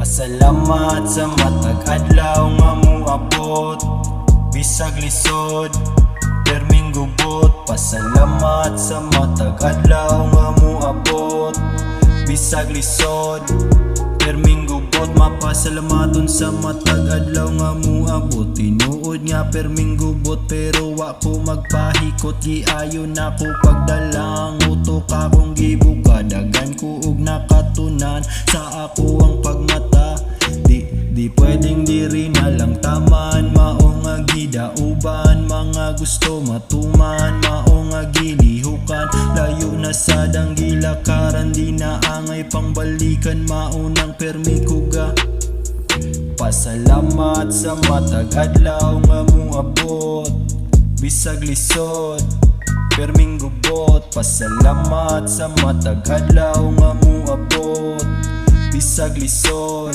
Pasalamat sa matag adlaw nga moabot, bisag lisod perming gubot. Pasalamat sa matag adlaw nga moabot, bisag lisod perming gubot. Mapasalamaton sa matag adlaw nga moabot, tinuod nga perming gubot. Pero wa ko magpahikot, giayon ako pagdalang utok akong gibuka. Dagan ko og nakatunan sa ako ang pagmata. Di pwedeng diri na lang taman, mao nga gidauban. Mga gusto matuman, mao nga gilihukan. Layo na sa danggilakaran, di na angay pangbalikan. Maunang permi kuga. Pasalamat sa matag adlaw nga moabot, bisag lisod perming gubot. Pasalamat sa matag adlaw nga moabot, bisag lisod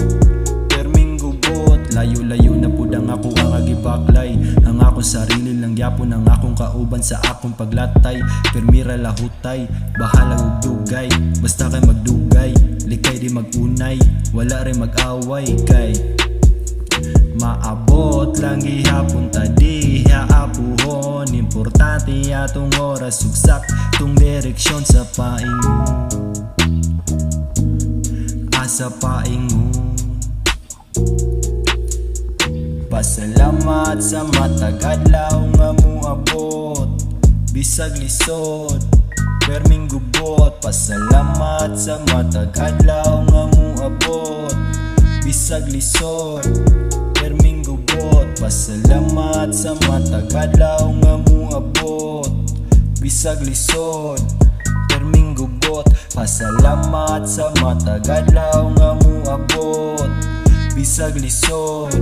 perming gubot. Layo-layo na pud ang ako ang agibaklay, ang akong sarili lang gyapon ang akong kauban sa akong paglatay. Permira lahutay, bahala og dugay, basta kay magdugay. Likay di magunay, wala rin mag-away kay maabot lang gihapon ta diha apuhon. Importante atong oras sugsak tung direksyon sa paingon, asa paingon. Pasalamat sa matag adlaw nga moabot, bisag lisod perming gubot. Pasalamat sa matag adlaw nga moabot, bisag lisod perming gubot. Pasalamat sa matag adlaw nga moabot, bisag lisod perming gubot. Pasalamat sa matag adlaw nga moabot, bisag lisod